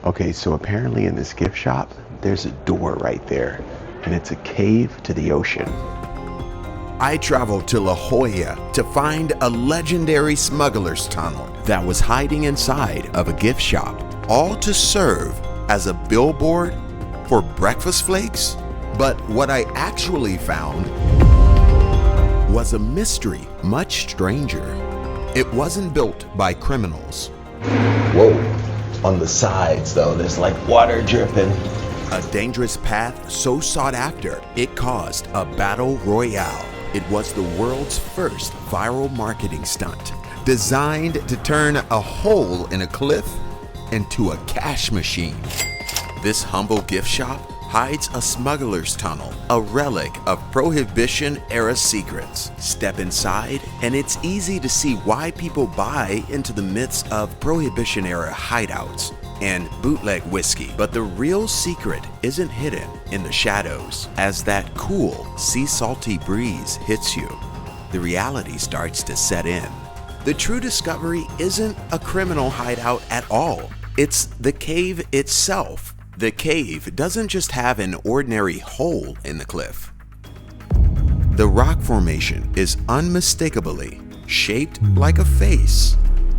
Okay, so apparently in this gift shop, there's a door right there, and it's a cave to the ocean. I traveled to La Jolla to find a legendary smuggler's tunnel that was hiding inside of a gift shop, all to serve as a billboard for breakfast flakes. But what I actually found was a mystery much stranger. It wasn't built by criminals. Whoa, on the sides though, there's like water dripping. A dangerous path so sought after, it caused a battle royale. It was the world's first viral marketing stunt, designed to turn a hole in a cliff into a cash machine. This humble gift shop hides a smuggler's tunnel, a relic of Prohibition-era secrets. Step inside, and it's easy to see why people buy into the myths of Prohibition-era hideouts and bootleg whiskey. But the real secret isn't hidden in the shadows. As that cool, sea-salty breeze hits you, the reality starts to set in. The true discovery isn't a criminal hideout at all. It's the cave itself. The cave doesn't just have an ordinary hole in the cliff. The rock formation is unmistakably shaped like a face,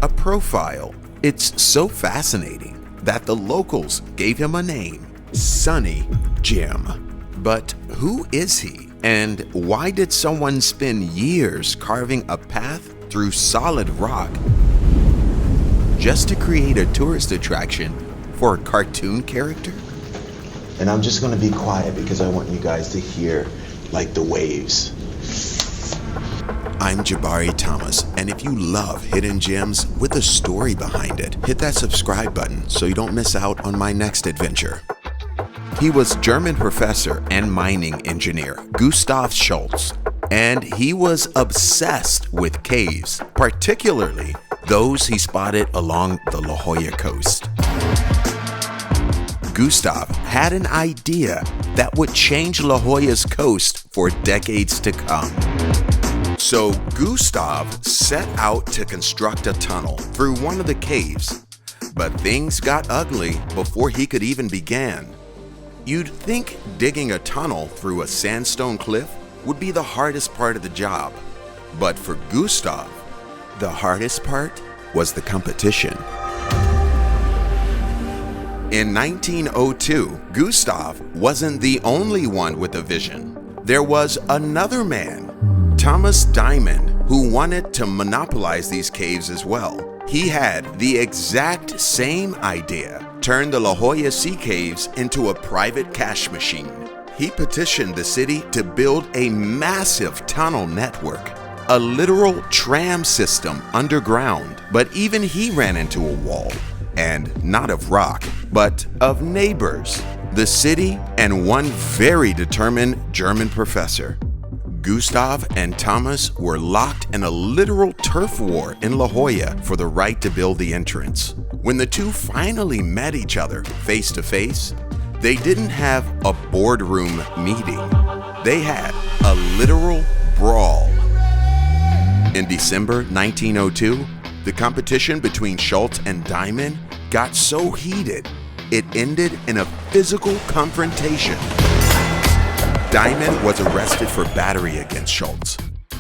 a profile. It's so fascinating that the locals gave him a name, Sonny Jim. But who is he? And why did someone spend years carving a path through solid rock just to create a tourist attraction for a cartoon character? And I'm just gonna be quiet because I want you guys to hear like the waves. I'm Jabari Thomas, and if you love hidden gems with a story behind it, hit that subscribe button so you don't miss out on my next adventure. He was German professor and mining engineer Gustav Schultz, and he was obsessed with caves, particularly those he spotted along the La Jolla coast. Gustav had an idea that would change La Jolla's coast for decades to come. So Gustav set out to construct a tunnel through one of the caves, but things got ugly before he could even begin. You'd think digging a tunnel through a sandstone cliff would be the hardest part of the job, but for Gustav, the hardest part was the competition. In 1902, Gustav wasn't the only one with a vision. There was another man, Thomas Diamond, who wanted to monopolize these caves as well. He had the exact same idea, turn the La Jolla Sea Caves into a private cash machine. He petitioned the city to build a massive tunnel network, a literal tram system underground. But even he ran into a wall, and not of rock, but of neighbors, the city, and one very determined German professor. Gustav and Thomas were locked in a literal turf war in La Jolla for the right to build the entrance. When the two finally met each other face to face, they didn't have a boardroom meeting. They had a literal brawl. In December 1902, the competition between Schultz and Diamond got so heated, it ended in a physical confrontation. Diamond was arrested for battery against Schultz.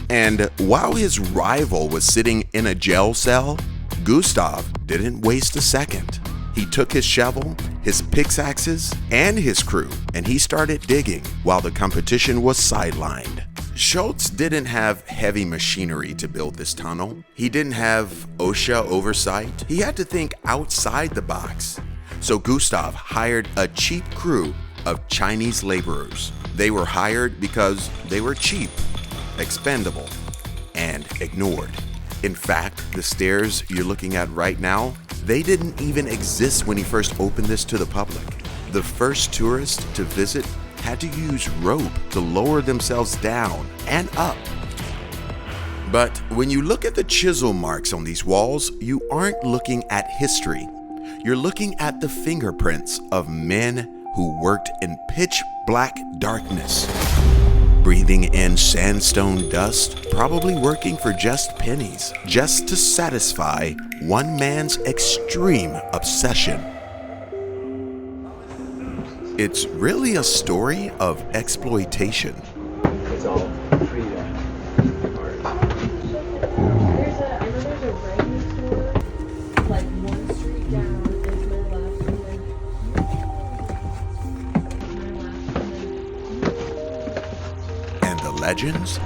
And while his rival was sitting in a jail cell, Gustav didn't waste a second. He took his shovel, his pickaxes, and his crew, and he started digging while the competition was sidelined. Schultz didn't have heavy machinery to build this tunnel. He didn't have OSHA oversight. He had to think outside the box. So Gustav hired a cheap crew of Chinese laborers. They were hired because they were cheap, expendable, and ignored. In fact, the stairs you're looking at right now, they didn't even exist when he first opened this to the public. The first tourists to visit had to use rope to lower themselves down and up. But when you look at the chisel marks on these walls, you aren't looking at history. You're looking at the fingerprints of men who worked in pitch black darkness, breathing in sandstone dust, probably working for just pennies, just to satisfy one man's extreme obsession. It's really a story of exploitation. It's all free there. I know there's a writing store, like one street down is my left, And the legends?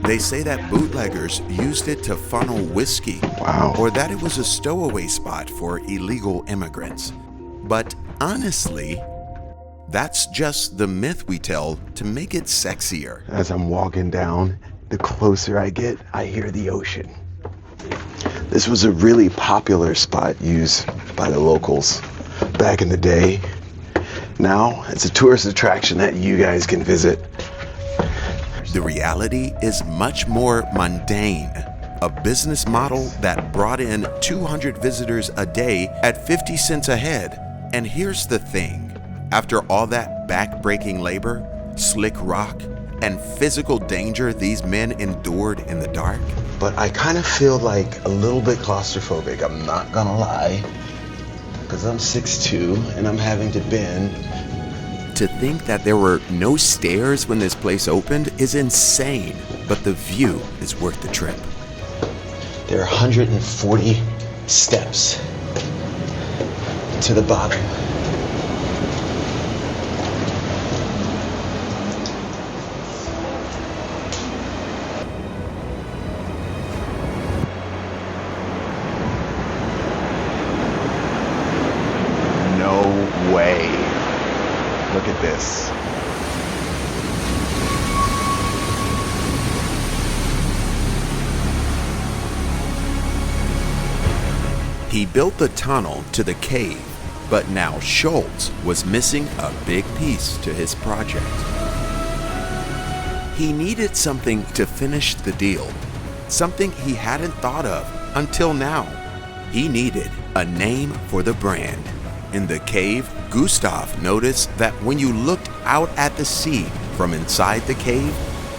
They say that bootleggers used it to funnel whiskey, Wow. or that it was a stowaway spot for illegal immigrants. But honestly, that's just the myth we tell to make it sexier. As I'm walking down, the closer I get, I hear the ocean. This was a really popular spot used by the locals back in the day. Now, it's a tourist attraction that you guys can visit. The reality is much more mundane. A business model that brought in 200 visitors a day at 50 cents a head. And here's the thing. After all that back-breaking labor, slick rock, and physical danger these men endured in the dark, But I kind of feel like a little bit claustrophobic, I'm not gonna lie. Because I'm 6'2" and I'm having to bend. to think that there were no stairs when this place opened is insane, but the view is worth the trip. There are 140 steps to the bottom. No way. Look at this. He built the tunnel to the cave, but now Schultz was missing a big piece to his project. He needed something to finish the deal, something he hadn't thought of until now. He needed a name for the brand. In the cave, Gustav noticed that when you looked out at the sea from inside the cave,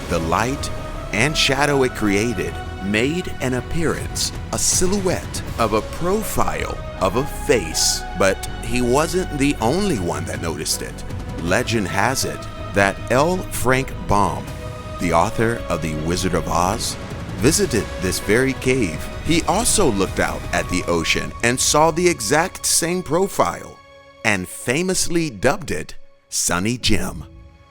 the light and shadow it created made an appearance, a silhouette of a profile of a face. But he wasn't the only one that noticed it. Legend has it that L. Frank Baum, the author of The Wizard of Oz, visited this very cave. He also looked out at the ocean and saw the exact same profile and famously dubbed it Sonny Jim.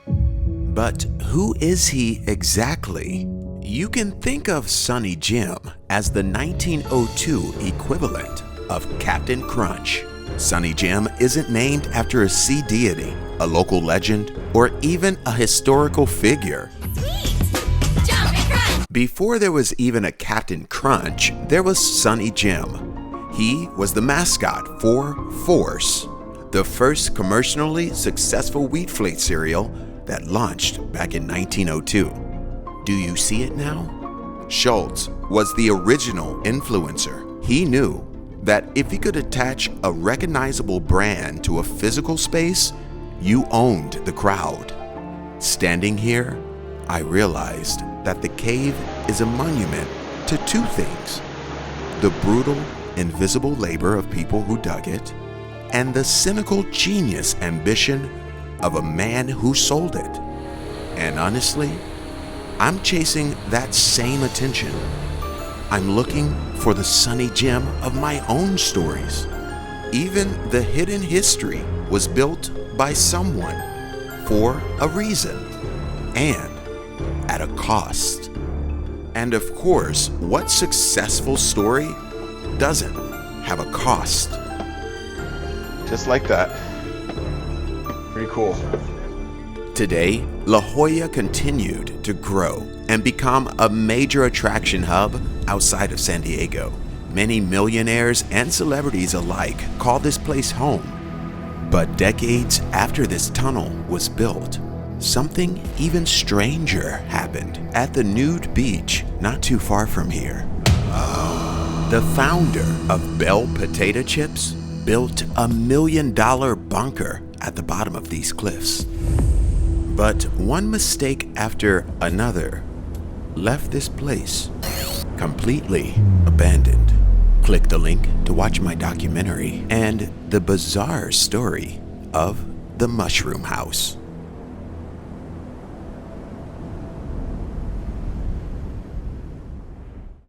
But who is he exactly? You can think of Sonny Jim as the 1902 equivalent of Captain Crunch. Sonny Jim isn't named after a sea deity, a local legend, or even a historical figure. Before there was even a Captain Crunch, there was Sonny Jim. He was the mascot for Force, the first commercially successful wheat flake cereal that launched back in 1902. Do you see it now? Schultz was the original influencer. He knew that if he could attach a recognizable brand to a physical space, you owned the crowd. Standing here, I realized that the cave is a monument to two things: the brutal, invisible labor of people who dug it, and the cynical genius ambition of a man who sold it. And honestly, I'm chasing that same attention. I'm looking for the Sonny Jim of my own stories. Even the hidden history was built by someone for a reason and at a cost. And of course, what successful story doesn't have a cost? Just like that. Pretty cool. Today, La Jolla continued to grow and become a major attraction hub outside of San Diego. Many millionaires and celebrities alike call this place home. But decades after this tunnel was built, something even stranger happened at the nude beach not too far from here. The founder of Bell Potato Chips built $1 million bunker at the bottom of these cliffs. But one mistake after another left this place completely abandoned. Click the link to watch my documentary and the bizarre story of the Mushroom House.